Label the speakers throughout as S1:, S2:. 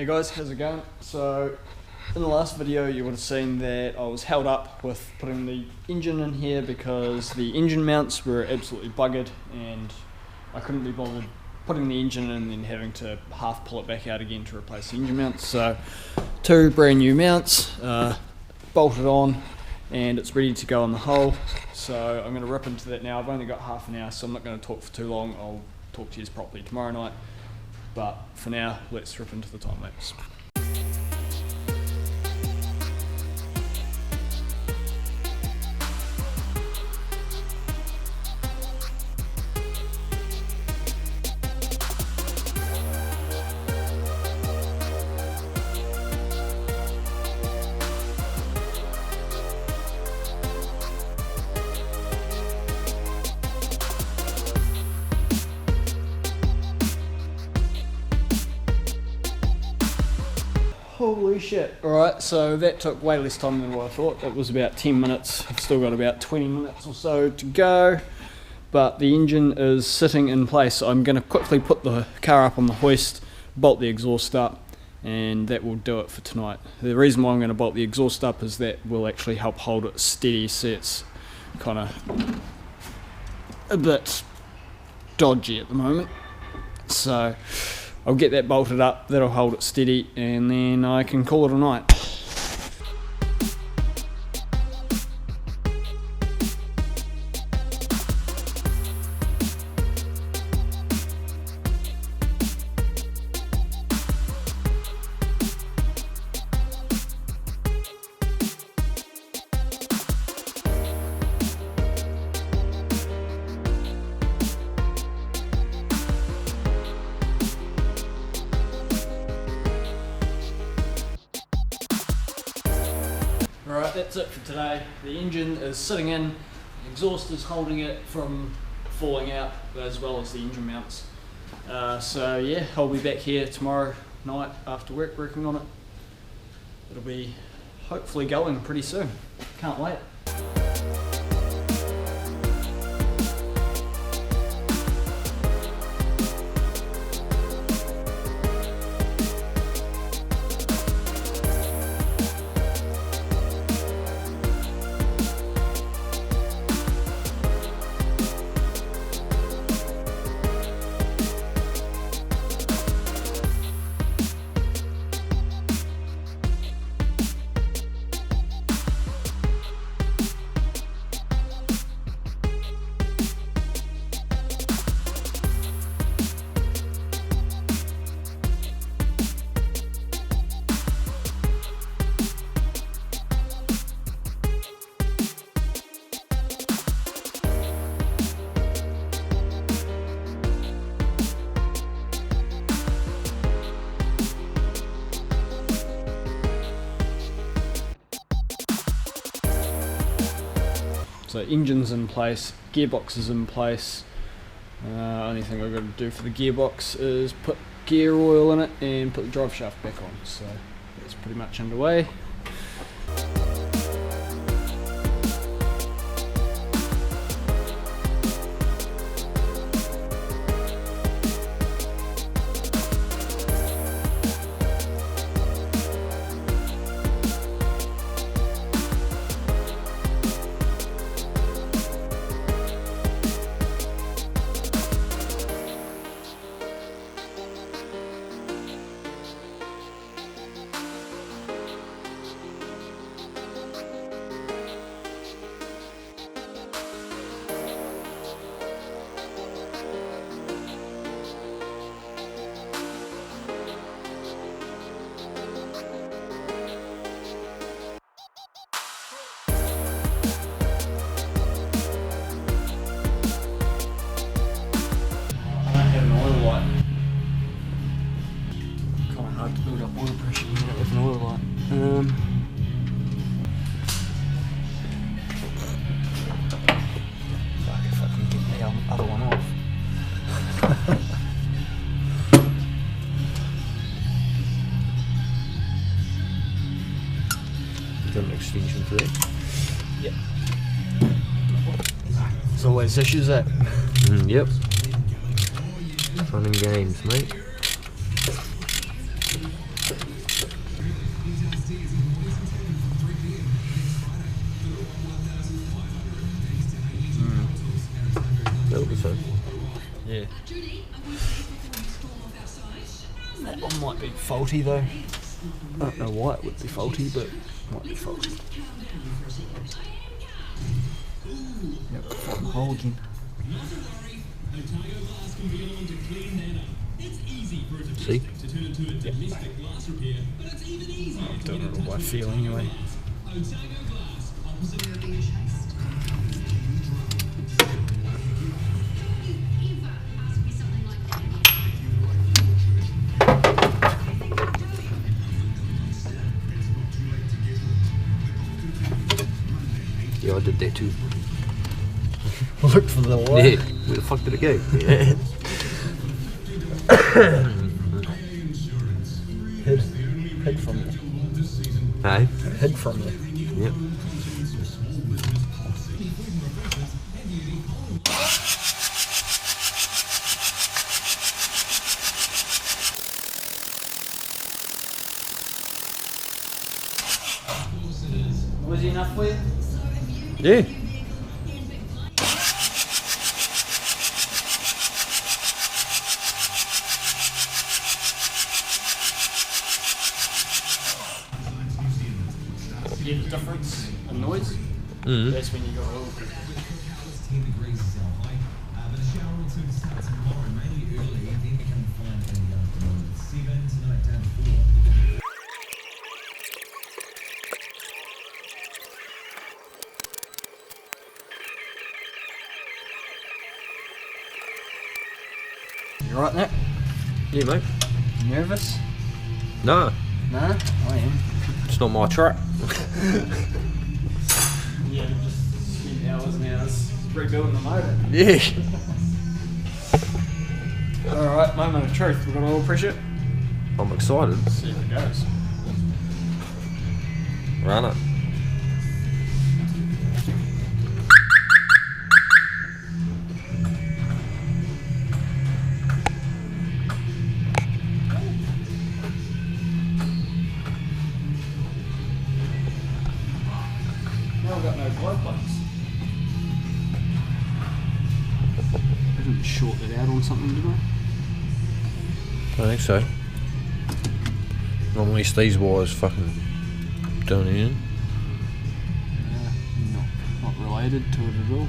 S1: Hey guys, how's it going? So in the last video you would have seen that I was held up with putting the engine in here because the engine mounts were absolutely buggered and I couldn't be bothered putting the engine in and then having to half pull it back out again to replace the engine mounts. So two brand new mounts, bolted on, and it's ready to go in the hole. So I'm going to rip into that now. I've only got half an hour, so I'm not going to talk for too long. I'll talk to you properly tomorrow night. But for now, let's rip into the time lapse. Holy shit. Alright, so that took way less time than what I thought. It was about 10 minutes. I've still got about 20 minutes or so to go. But the engine is sitting in place. So I'm going to quickly put the car up on the hoist, bolt the exhaust up, and that will do it for tonight. The reason why I'm going to bolt the exhaust up is that will actually help hold it steady. See, it's kind of a bit dodgy at the moment. So I'll get that bolted up, that'll hold it steady, and then I can call it a night. Alright, that's it for today. The engine is sitting in, the exhaust is holding it from falling out, as well as the engine mounts. So yeah, I'll be back here tomorrow night after work working on it. It'll be hopefully going pretty soon. Can't wait. So engine's in place, gearbox is in place. Only thing I've got to do for the gearbox is put gear oil in it and put the drive shaft back on. So that's pretty much underway. Hard to build up oil pressure with an oil light. Fuck if I can get the other one off.
S2: You got an extension for that?
S1: Yep. There's always issues there.
S2: Yep. Fun and games, mate.
S1: That one might be faulty though. I don't know why it would be faulty, but it might be faulty. Yep, from the hole again.
S2: See?
S1: Yep. I'm doing it all by feel anyway.
S2: Yeah, I did that too.
S1: Look for the wire.
S2: Yeah, where the fuck did it go? Yeah.
S1: Hid from you.
S2: Hey?
S1: Hid from you.
S2: Yep.
S1: Was he enough for you?
S2: Yeah.
S1: You get the difference in noise?
S2: Mm.
S1: That's when you got a little
S3: 10 degrees is our high, but a shower or two to start tomorrow, mainly early, then becoming fine in the afternoon. 7 tonight down to 4.
S1: You right there?
S2: Yeah, mate.
S1: Nervous?
S2: No,
S1: No, I am.
S2: it's not my truck.
S1: Yeah, just spent hours and hours rebuilding the motor.
S2: Yeah.
S1: Alright, moment of truth. We've got oil pressure.
S2: I'm excited.
S1: See how it goes.
S2: Run it.
S1: Now we've got no blow plugs. I didn't short that out on something, did I?
S2: I think so. Normally these wires fucking down in.
S1: Not related to it at all.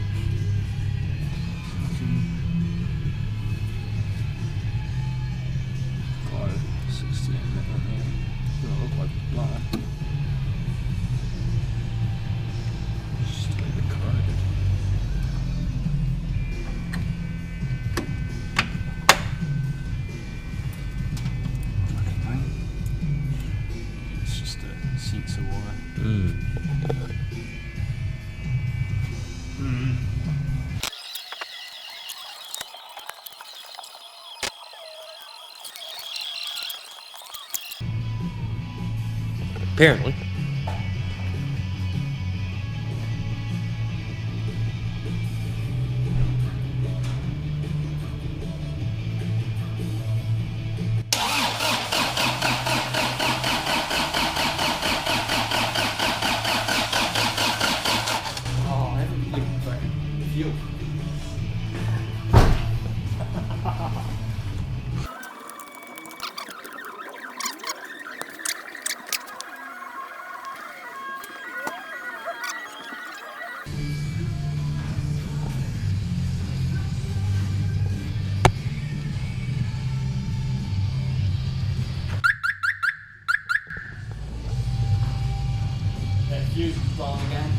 S1: 560 that one there. Doesn't look like blood. Just a little bit corroded. Fucking thing. It's just a sensor wire.
S2: Mm. Apparently.
S1: Oh, I haven't even fucking fuel. That fuse is blowing again.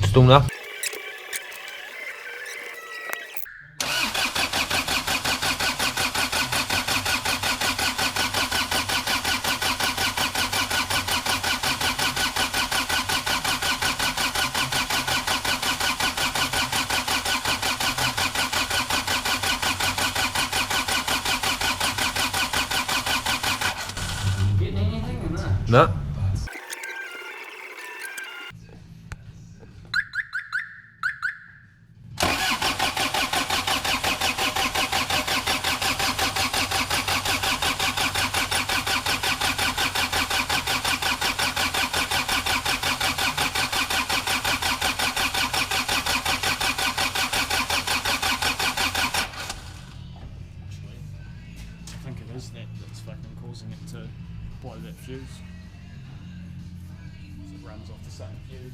S2: Still enough. No.
S1: I think it is that's fucking causing it to blow that fuse. So it runs off the same fuse.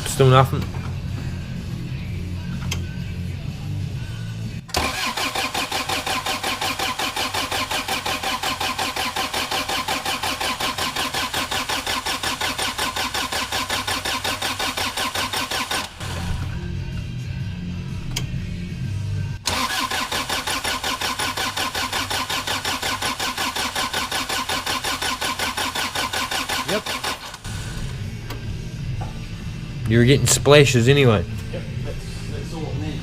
S2: Still nothing.
S1: Yep.
S2: You were getting splashes anyway.
S1: Yep, that's all it needs.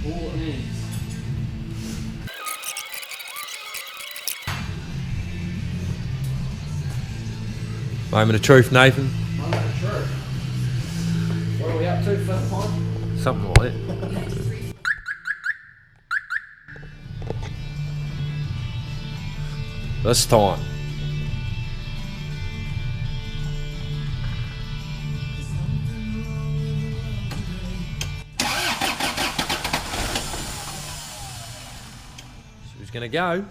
S1: All it needs.
S2: Moment of truth, Nathan.
S1: Moment of truth. What are we up to, fifth time?
S2: Something like that. This time. So who's gonna go?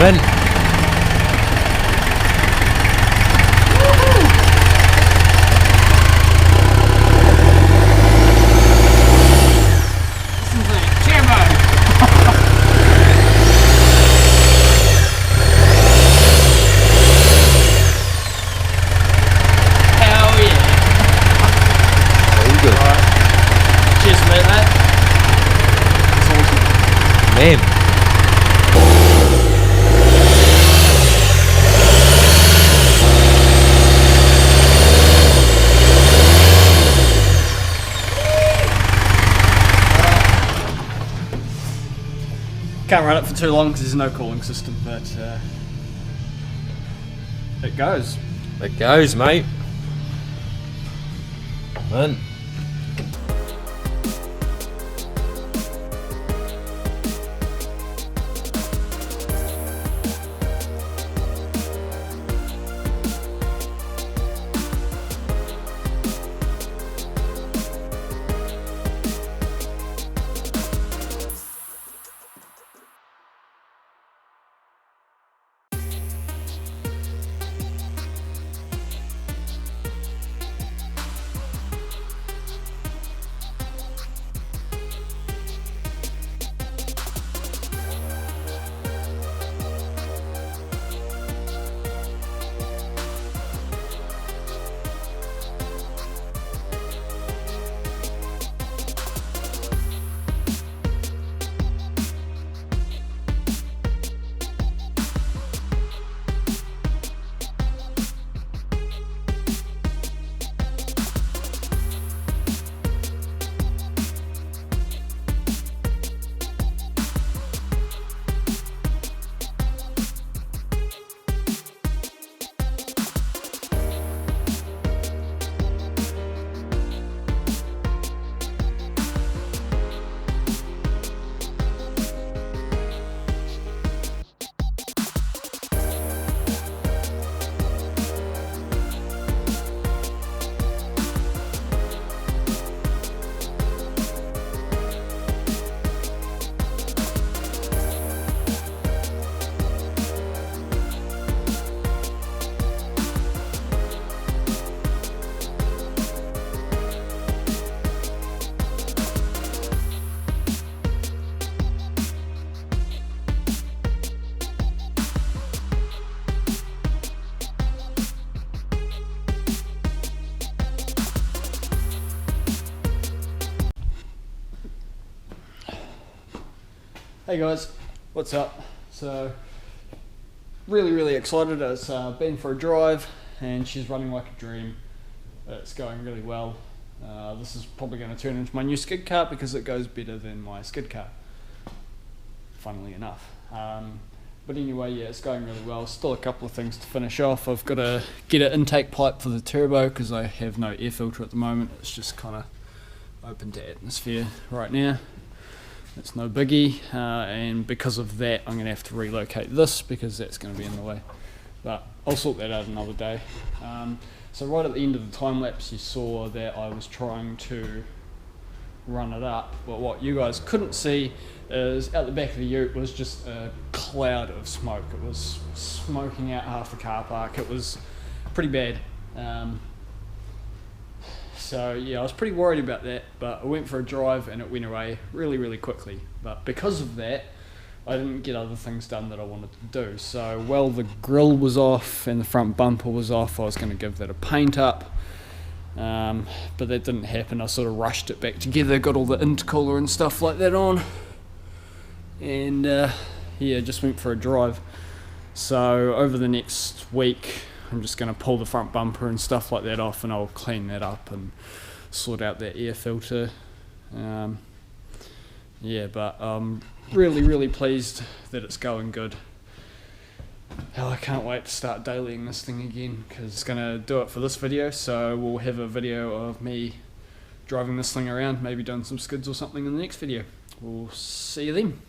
S2: Men.
S1: Hell yeah.
S2: Very good.
S1: Cheers for that. That's awesome.
S2: Man.
S1: Can't run it for too long because there's no cooling system, but it goes.
S2: It goes, mate. Man.
S1: Hey guys, what's up? So, really excited. It's been for a drive and she's running like a dream. It's going really well. This is probably going to turn into my new skid car because it goes better than my skid car, funnily enough. But anyway, yeah, it's going really well. Still a couple of things to finish off. I've got to get an intake pipe for the turbo because I have no air filter at the moment. It's just kind of open to atmosphere right now. It's no biggie, and because of that I'm going to have to relocate this because that's going to be in the way. But I'll sort that out another day. So right at the end of the time lapse you saw that I was trying to run it up, but what you guys couldn't see is out the back of the ute was just a cloud of smoke. It was smoking out half the car park. It was pretty bad. So yeah, I was pretty worried about that, but I went for a drive and it went away really quickly. But because of that, I didn't get other things done that I wanted to do. So while the grille was off and the front bumper was off, I was going to give that a paint up. But that didn't happen. I sort of rushed it back together, got all the intercooler and stuff like that on, and yeah, just went for a drive. So over the next week I'm just going to pull the front bumper and stuff like that off, and I'll clean that up and sort out that air filter. Yeah, but I'm really pleased that it's going good. Hell, I can't wait to start dailying this thing again because it's going to do it for this video. So we'll have a video of me driving this thing around, maybe doing some skids or something in the next video. We'll see you then.